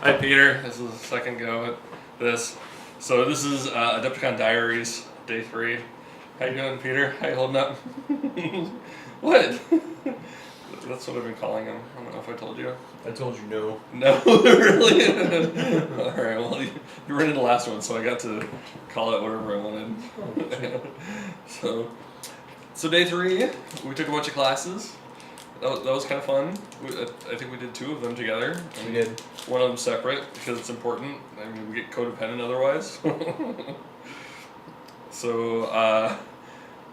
Hi, Peter. This is the second go at this. So this is AdeptiCon Diaries, day 3. How you doing, Peter? How you holding up? What? That's what I've been calling him. I don't know if I told you. I told you no. No, really? All right. Well, you ran into the last one, so I got to call it whatever I wanted. So day 3, we took a bunch of classes. That was kind of fun. I think we did 2 of them together. We did. One of them separate because it's important. I mean, we get codependent otherwise. So,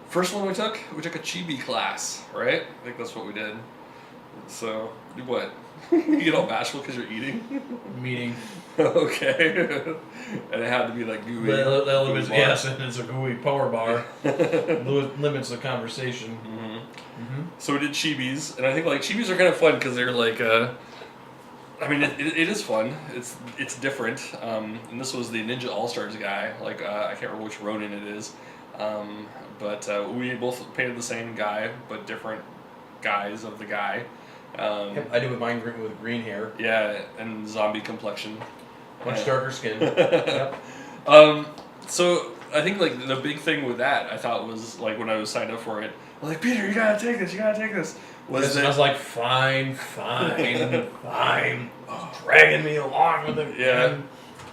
first one we took a chibi class, right? I think that's what we did. So, what? You get all bashful because you're eating? Meeting. Okay. And it had to be like gooey. That limits, yes, and it's a gooey power bar. Limits the conversation. Mm-hmm. Mm-hmm. So we did chibis, and I think like chibis are kind of fun because they're like, I mean, it is fun. It's different. And this was the Ninja All Stars guy. Like I can't remember which Ronin it is, but we both painted the same guy, but different guys of the guy. I did with mine with green hair. Yeah, and zombie complexion. Much darker skin. Yep. So I think like the big thing with that I thought was like when I was signed up for it, I was like, Peter, you gotta take this. I was like, fine. Dragging me along with it. Yeah. And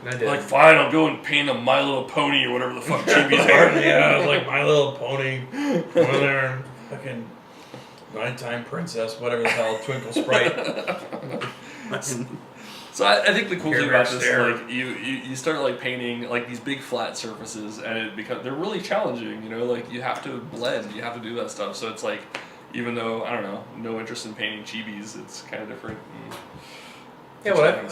I did. Like, fine, I'll go and paint a My Little Pony or whatever the fuck chibis are. Yeah, I was like My Little Pony. Over there, fucking Nighttime Princess, whatever the hell, Twinkle Sprite. So I think the cool thing about this, Stare. like you start like painting like these big flat surfaces, and they're really challenging. You know, like you have to blend, you have to do that stuff. So it's like, even though I don't know, no interest in painting chibis, it's kind of different. Yeah,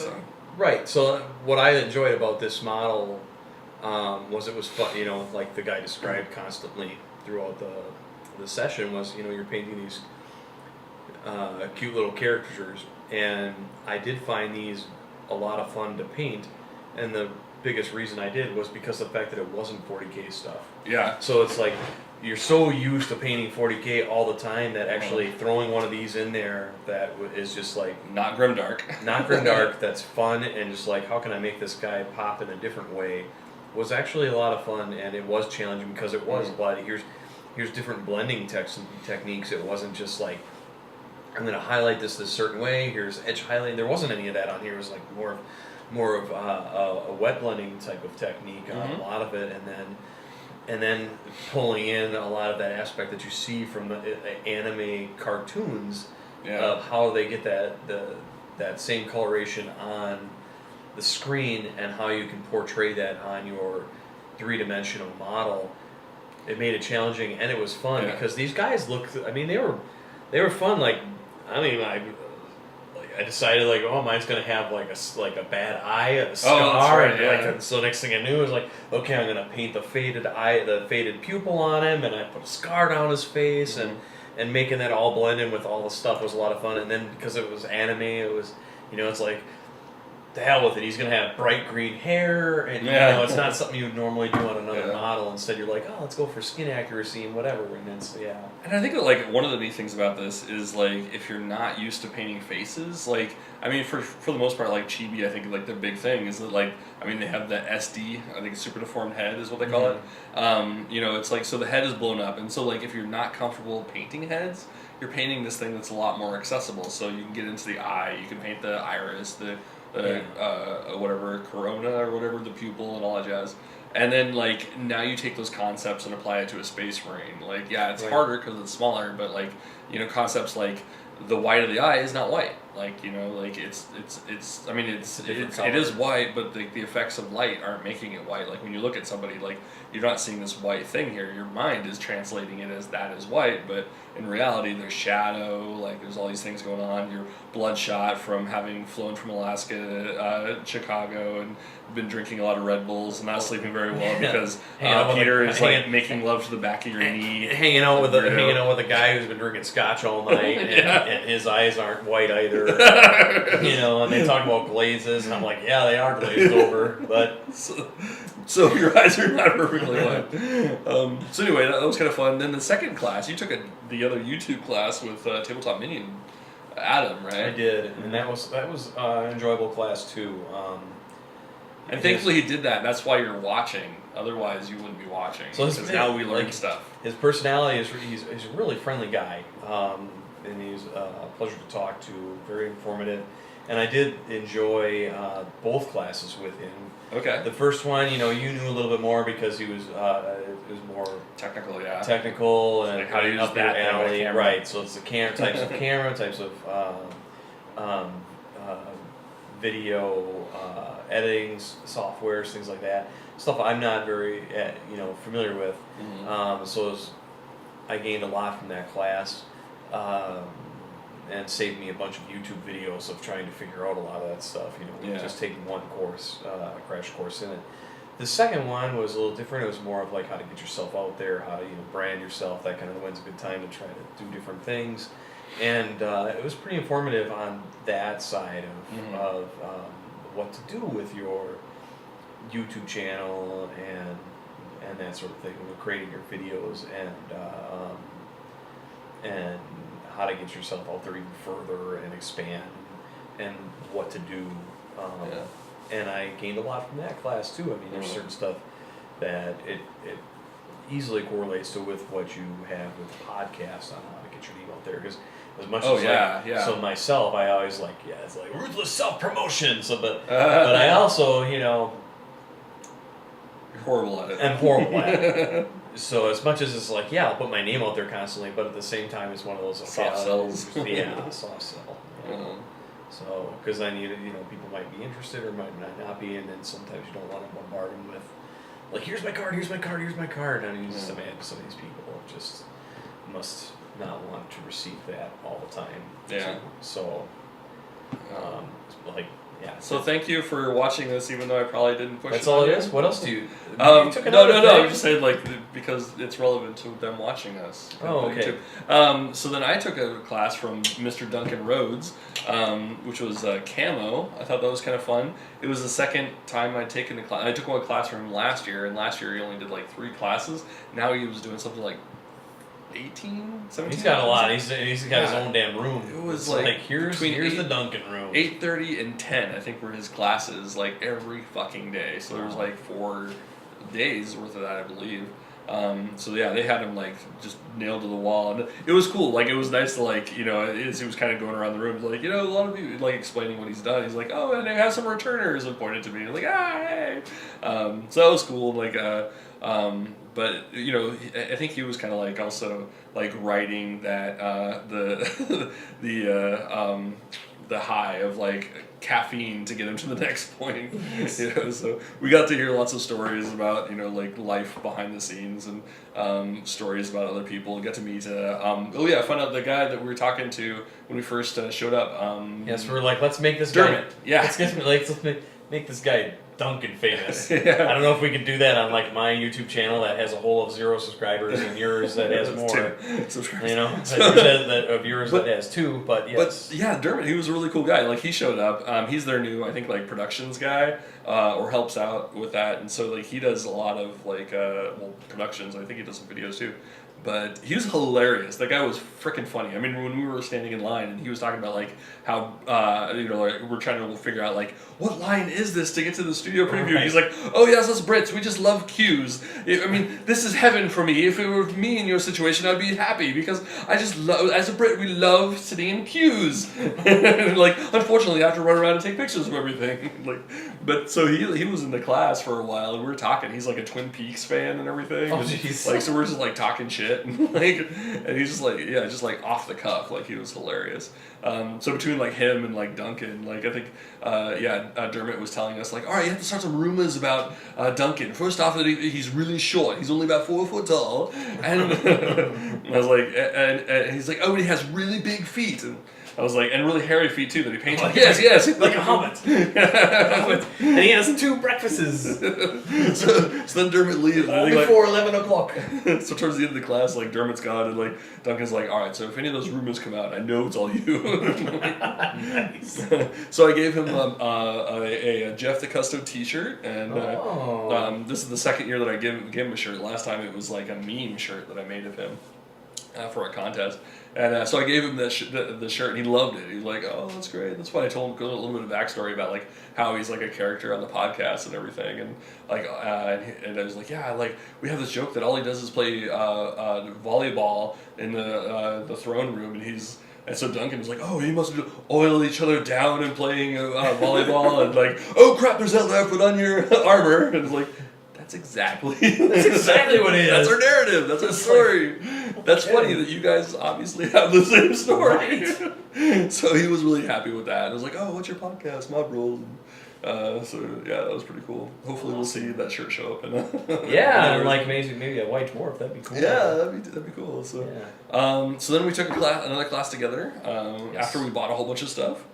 right. So what I enjoyed about this model was it was fun. You know, like the guy described constantly throughout the session was, you know, you're painting these cute little caricatures, and I did find these a lot of fun to paint, and the biggest reason I did was because of the fact that it wasn't 40K stuff. Yeah. So it's like you're so used to painting 40K all the time that actually throwing one of these in there that is just like not grimdark. Not grimdark. That's fun, and just like, how can I make this guy pop in a different way, was actually a lot of fun, and it was challenging because it was a lot of here's different blending techniques. It wasn't just like, I'm going to highlight this certain way. Here's edge highlighting. There wasn't any of that on here. It was like more of a wet blending type of technique on a lot of it, and then pulling in a lot of that aspect that you see from the anime cartoons of how they get that same coloration on the screen and how you can portray that on your 3-dimensional model. It made it challenging, and it was fun because these guys looked. I mean, they were fun. Like, I mean, I decided like, oh, mine's gonna have like a bad eye, a scar, that's right, and so next thing I knew, it was like, okay, I'm gonna paint the faded eye, the faded pupil on him, and I put a scar down his face, and making that all blend in with all the stuff was a lot of fun. And then because it was anime, it was, you know, it's like, the hell with it. He's gonna have bright green hair, and you know, it's not something you would normally do on another model. Instead, you're like, oh, let's go for skin accuracy and whatever. And then And I think that like one of the neat things about this is like if you're not used to painting faces, like I mean for the most part, like chibi, I think like the big thing is that like I mean they have the SD, I think super deformed head is what they call it. You know, it's like, so the head is blown up, and so like if you're not comfortable painting heads, you're painting this thing that's a lot more accessible. So you can get into the eye, you can paint the iris, the whatever, corona or whatever, the pupil and all that jazz. And then like now you take those concepts and apply it to a space marine. Like it's harder because it's smaller, but like, you know, concepts like the white of the eye is not white. Like, you know, like it's I mean it is white, but the effects of light aren't making it white. Like when you look at somebody, like you're not seeing this white thing here. Your mind is translating it as that is white, but in reality there's shadow, like there's all these things going on. You're bloodshot from having flown from Alaska, Chicago, and been drinking a lot of Red Bulls and not sleeping very well because Peter is like making love to the back of your knee. Hanging out with a guy who's been drinking scotch all night, and his eyes aren't white either. You know, and they talk about glazes, and I'm like, yeah, they are glazed over, but so your eyes are not perfectly white. So anyway, that was kind of fun. Then the second class, you took the other YouTube class with Tabletop Minion. Adam, right? I did, and that was an enjoyable class too. And thankfully he did that. That's why you're watching. Otherwise, you wouldn't be watching. So because now we learn like, stuff. His personality is he's a really friendly guy, and he's a pleasure to talk to. Very informative, and I did enjoy both classes with him. Okay. The first one, you knew a little bit more because he was it was more technical, yeah. Technical and like how to use up your that alley, camera. right? So it's the types of camera, types of video editing softwares, things like that. Stuff I'm not very familiar with. So I gained a lot from that class, and saved me a bunch of YouTube videos of trying to figure out a lot of that stuff. Just taking one course, crash course in it. The second one was a little different. It was more of like how to get yourself out there, how to brand yourself. That kind of when's a good time to try to do different things, and it was pretty informative on that side of what to do with your YouTube channel and that sort of thing, creating your videos and how to get yourself out there even further and expand and what to do. And I gained a lot from that class too. I mean, there's certain stuff that it easily correlates to with what you have with podcasts on how to get your name out there. Because as much as so myself, I always it's like ruthless self-promotion. So, but I also, You're horrible at it. I'm horrible at it. So as much as it's like, I'll put my name out there constantly, but at the same time, it's one of those soft sells. Soft sell. So, because then people might be interested or might not be, and then sometimes you don't want to bombard them with, like, here's my card, here's my card, here's my card. I mean, some of these people just must not want to receive that all the time. Yeah. So, So thank you for watching this, even though I probably didn't push. That's all it is. What else do you? You took no. I'm just saying, because it's relevant to them watching us. Oh, okay. So then I took a class from Mr. Duncan Rhodes, which was camo. I thought that was kind of fun. It was the second time I'd taken a class. I took one class from him last year, and last year he only did 3 classes. Now he was doing something like 18, 17. He's got a lot. He's got his own damn room. It was here's the Duncan room. 8:30 and 10, I think, were his classes every fucking day. So there was 4 days worth of that, I believe. They had him just nailed to the wall, and it was cool. It was nice to as he was kind of going around the room, a lot of people explaining what he's done. He's like, oh, and they have some returners, and pointed to me, and hey. So that was cool. But I think he was kind of also writing that the high of caffeine to get him to the next point. So we got to hear lots of stories about life behind the scenes and stories about other people. Got to meet found out the guy that we were talking to when we first showed up. Yes, we're let's make this Dermot. guy. Let's make this guy Duncan famous. I don't know if we can do that on my YouTube channel that has a whole of 0 subscribers and yours that has more. 2 subscribers. Of yours that has 2, but yes. But yeah, Dermot, he was a really cool guy. He showed up. He's their new, I think, productions guy, or helps out with that, and so he does a lot of productions. I think he does some videos too. But he was hilarious. That guy was freaking funny. I mean, when we were standing in line and he was talking about how we're trying to figure out what line is this to get to the studio preview. Right. He's like, oh yes, us Brits, we just love queues. I mean, this is heaven for me. If it were me in your situation, I'd be happy because I just love, as a Brit, we love sitting in queues. Unfortunately, I have to run around and take pictures of everything. But so he was in the class for a while and we were talking. He's a Twin Peaks fan and everything. Oh jeez. So we're just talking shit. And he's just off the cuff, he was hilarious. So between him and Duncan, I think Dermot was telling us all right, you have to start some rumors about Duncan. First off, that he's really short. He's only about 4 foot tall, and I was and he's oh, and he has really big feet. And I was and really hairy feet too that he painted. Yes, like a helmet. And he has 2 breakfasts. so then Dermot leaves. All before 11 o'clock. So towards the end of the class, Dermot's gone, and Duncan's all right, so if any of those rumors come out, I know it's all you. Nice. So I gave him a Jeff the Custo T-shirt, and this is the second year that I gave him a shirt. Last time it was a meme shirt that I made of him. for a contest. And so I gave him the shirt, and he loved it. He's like, "Oh, that's great." That's why I told him a little bit of backstory about like how he's like a character on the podcast and everything. And like, and I was like, "Yeah, like we have this joke that all he does is play volleyball in the throne room, and so Duncan was like, "Oh, he must oil each other down and playing volleyball," and like, "Oh crap, there's that left foot on your armor," and it's like. That's exactly what it is. That's our narrative. That's our story. That's funny that you guys obviously have the same story. Right. So he was really happy with that. I was like, "Oh, what's your podcast, Mob Rules?" So yeah, that was pretty cool. Hopefully, we'll see that shirt show up. And like maybe a white dwarf. That'd be cool. Yeah, that'd be cool. So so then we took another class together after we bought a whole bunch of stuff,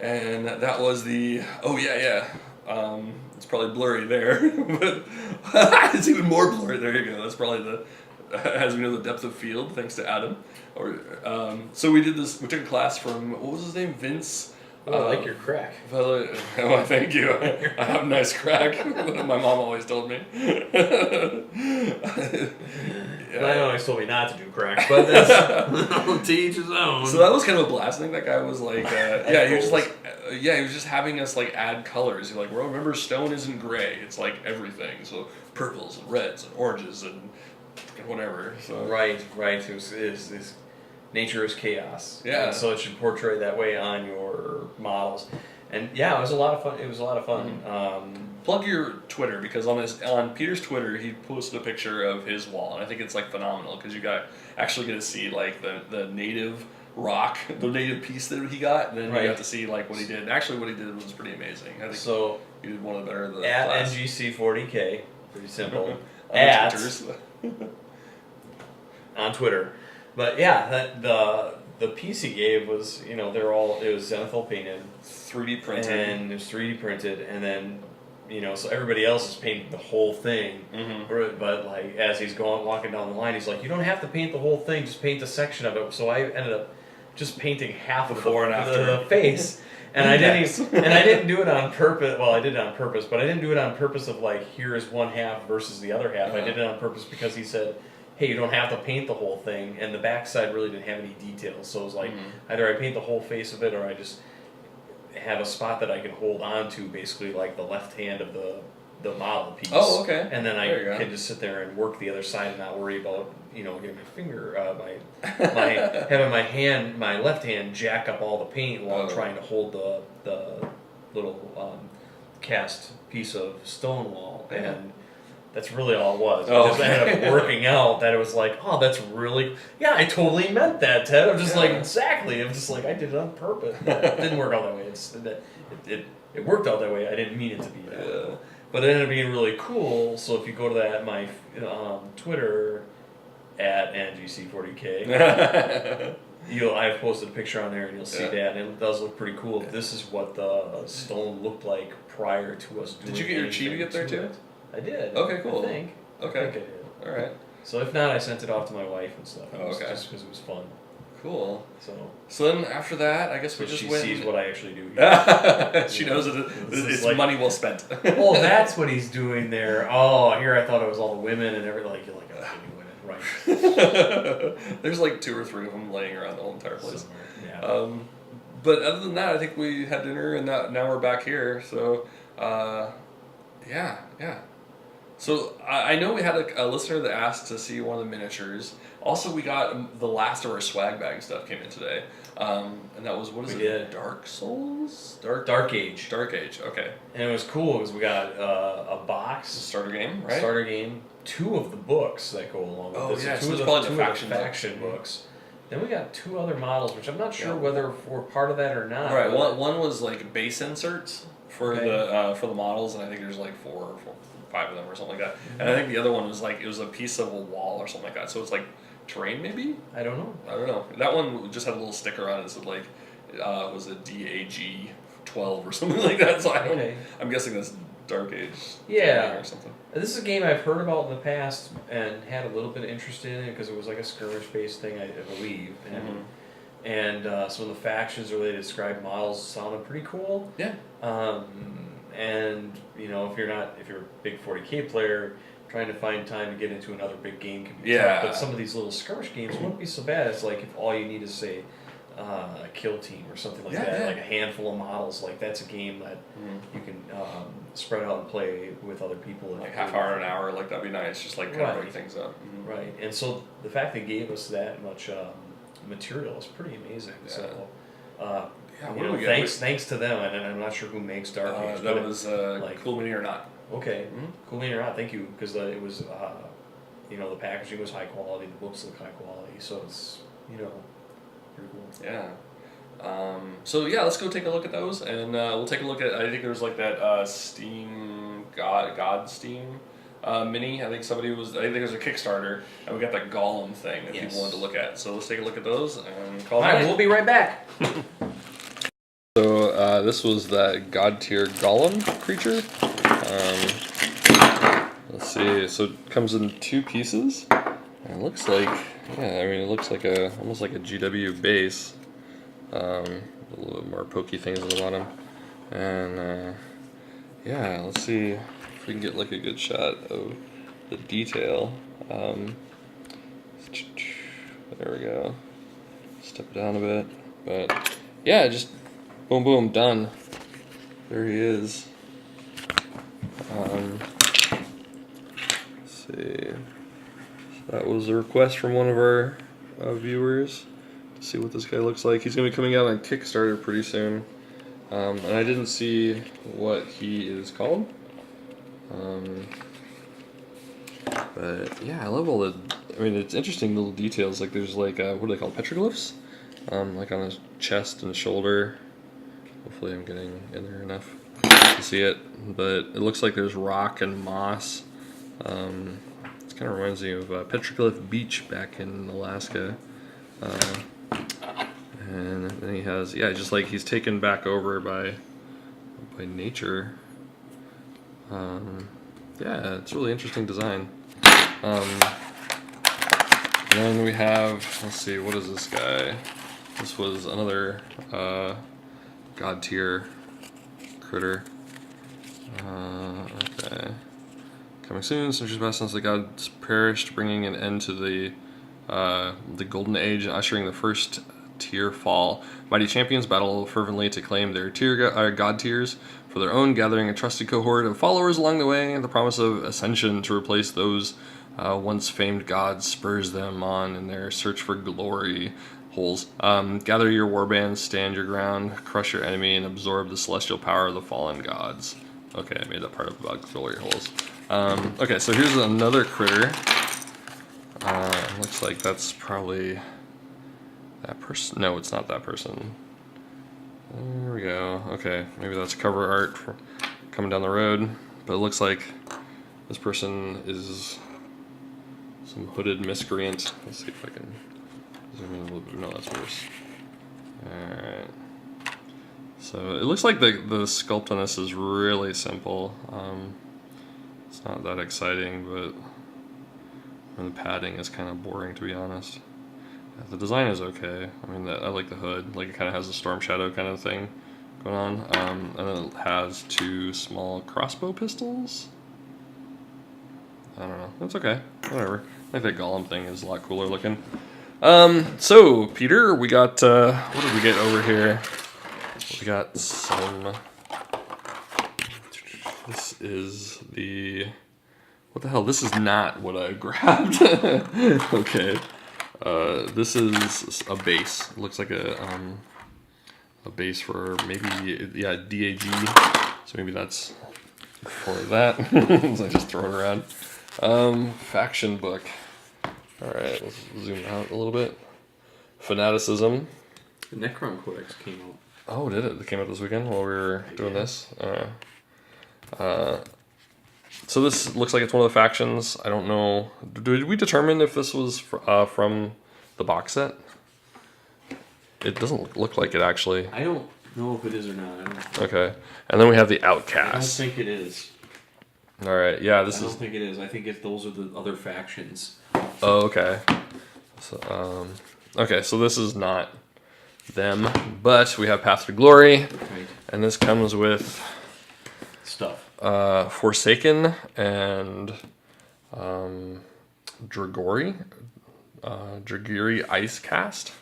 and that was the it's probably blurry there, but it's even more blurry. There you go. That's probably as we know, the depth of field, thanks to Adam. So we did this. We took a class from what was his name, Vince. I like your crack. Oh, thank you. I have a nice crack. My mom always told me. My mom always told me not to do crack, but that's to each his own. So that was kind of a blast. I think that guy was like, he was just like, he was just having us like add colors. He's like, well, remember, stone isn't gray. It's like everything. So purples and reds and oranges and whatever. So right. It's nature is chaos. Yeah. And so it should portray that way on your models. And yeah, it was a lot of fun. Mm-hmm. Plug your Twitter, because on Peter's Twitter he posted a picture of his wall, and I think it's like phenomenal because you actually get to see like the native rock, the native piece that he got, and then you got to see like what he did. And actually, what he did was pretty amazing. I think so. He did one of the better of the at class. NGC40K, pretty simple. on Twitter. But yeah, the piece he gave was, it was zenithal painted, 3D printed, and it was 3D printed, and then so everybody else is painting the whole thing. Mm-hmm. But like as he's walking down the line, he's like, you don't have to paint the whole thing, just paint the section of it. So I ended up just painting half before of and after the face. And I didn't do it on purpose. Well, I did it on purpose, but I didn't do it on purpose of like, here is one half versus the other half. I did it on purpose because he said, hey, you don't have to paint the whole thing, and the backside really didn't have any details. So it was like, either I paint the whole face of it, or I just have a spot that I can hold on to, basically like the left hand of the model piece. Oh, okay. And then I can just sit there and work the other side and not worry about, getting my finger, having my left hand jack up all the paint while I'm trying to hold the little cast piece of stone wall. And that's really all it was. It just ended up working out that it was like, oh, that's really... Yeah, I totally meant that, Ted. I'm just like, exactly. I'm just like, I did it on purpose. It didn't work out that way. It worked out that way. I didn't mean it to be that way. But it ended up being really cool. So if you go to that, my Twitter, at NGC40K, I've posted a picture on there and you'll see that. And it does look pretty cool. This is what the stone looked like prior to us doing. Did you get your Chibi up there too? I did. Okay, cool. I think I did. All right. So if not, I sent it off to my wife and stuff. Just because it was fun. Cool. So then after that, I guess we just went. She sees what I actually do. She knows it's like, money well spent. Oh, that's what he's doing there. Oh, here I thought it was all the women and everything. Like, you're like, oh, women, right? There's like 2 or 3 of them laying around the whole entire place. Yeah. But other than that, I think we had dinner and now we're back here. So, yeah. So I know we had a listener that asked to see one of the miniatures. Also, we got the last of our swag bag stuff came in today, and that was what is it? Dark Souls, Dark Age. Dark Age. Okay. And it was cool because we got a box, starter game, right? 2 of the books that go along with this. Yeah, so 2 of the faction books. Then we got 2 other models, which I'm not sure whether we're part of that or not. Right. One was like base inserts for the models, and I think there's like 4 or 5 of them or something like that. And I think the other one was like, it was a piece of a wall or something like that. So it's like terrain maybe? I don't know. That one just had a little sticker on it that said like, was it DAG 12 or something like that. So I'm guessing that's Dark Age or something. This is a game I've heard about in the past and had a little bit of interest in it because it was like a skirmish-based thing, I believe. And some of the factions or they described models sounded pretty cool. Yeah. And if you're a big 40K player, trying to find time to get into another big game can be Yeah. tough. But some of these little skirmish games wouldn't be so bad. It's like if all you need is, say, a kill team or something like that, Yeah. like a handful of models. Like that's a game that you can spread out and play with other people. Like half hour, an hour, like that'd be nice. Just like kind of break things up. Right, and so the fact they gave us that much material is pretty amazing. Yeah. So, Yeah, you know, thanks to them, and I'm not sure who makes Dark Age. That was Cool Mini or Not. Okay, Cool Mini or Not, thank you, because it was, you know, the packaging was high quality, the books look high quality, so it's, you know, pretty cool. Yeah. So yeah, let's go take a look at those, and we'll take a look at. I think there was like that Steam God Steam mini. I think there's a Kickstarter, and we got that Golem thing that people wanted to look at. So let's take a look at those and call it. All right, we'll be right back. So this was that GodTier Golem creature. Let's see. So it comes in 2 pieces. And it looks like, it looks like almost like a GW base. A little bit more pokey things at the bottom. And yeah, let's see if we can get like a good shot of the detail. There we go. Step it down a bit. But yeah, just boom, boom, done. There he is. Let's see. So that was a request from one of our viewers to see what this guy looks like. He's going to be coming out on Kickstarter pretty soon. And I didn't see what he is called. But yeah, I love all the. I mean, it's interesting little details. Like there's like what are they called? Petroglyphs. Like on his chest and shoulder. Hopefully, I'm getting in there enough to see it. But it looks like there's rock and moss. It kind of reminds me of Petroglyph Beach back in Alaska. And then he has, just like he's taken back over by nature. Yeah, it's a really interesting design. Then we have, let's see, what is this guy? This was another GodTier critter. Okay. Coming soon, centuries past since the gods perished, bringing an end to the golden age and ushering the first tier fall. Mighty champions battle fervently to claim their god tiers for their own, gathering a trusted cohort of followers along the way. The promise of ascension to replace those once famed gods spurs them on in their search for glory holes. Gather your warbands, stand your ground, crush your enemy, and absorb the celestial power of the fallen gods. Okay, I made that part up about glory holes. Okay, so here's another critter. Looks like that's probably that person. No, it's not that person. There we go. Okay, maybe that's cover art for coming down the road. But it looks like this person is some hooded miscreant. Let's see if I can zoom in a little bit. No, that's worse. Alright. So it looks like the sculpt on this is really simple. It's not that exciting, but the padding is kind of boring, to be honest. The design is okay. I mean, I like the hood. Like, it kind of has a Storm Shadow kind of thing going on. And then it has 2 small crossbow pistols. I don't know. That's okay. Whatever. I think that Golem thing is a lot cooler looking. So, Peter, we got, what did we get over here? We got some... This is the... What the hell? This is not what I grabbed. Okay. This is a base. It looks like a base for maybe, DAG. So maybe that's for that. So I just throw it around. Faction book. Alright, let's zoom out a little bit. Fanaticism. The Necron Codex came out. Oh, did it? It came out this weekend while we were doing this? So this looks like it's one of the factions. I don't know. Did we determine if this was from the box set? It doesn't look like it, actually. I don't know if it is or not. Okay. And then we have the Outcasts. I don't think it is. Alright, yeah, I don't think it is. I think those are the other factions. Oh, okay. So, okay, so this is not them, but we have Path to Glory. Right. And this comes with... Stuff. Forsaken and Dragori Ice Cast.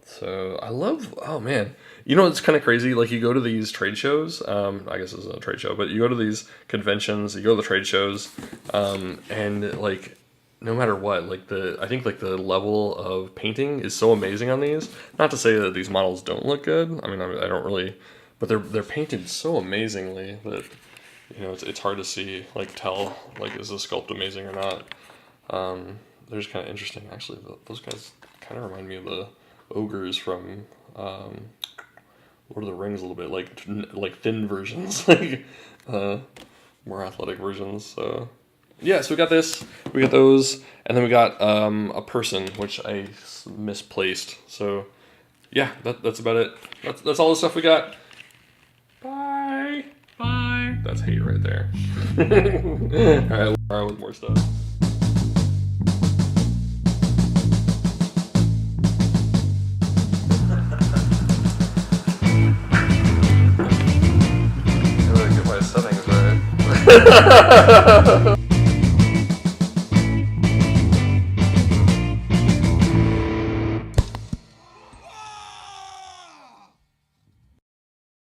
So I love, oh man, you know, it's kind of crazy. Like you go to these trade shows, I guess it's a trade show, but you go to these conventions, you go to the trade shows, and like, no matter what, like I think like the level of painting is so amazing on these. Not to say that these models don't look good. I mean, I don't really, but they're painted so amazingly that, you know, it's hard to see, like tell, like is the sculpt amazing or not. They're just kind of interesting. Actually, those guys kind of remind me of the ogres from Lord of the Rings a little bit, like thin versions, like more athletic versions. So yeah, so we got this, we got those, and then we got a person which I misplaced. So yeah, that's about it. That's all the stuff we got. Bye. That's hate right there. All right, Laura with more stuff. Get my settings right.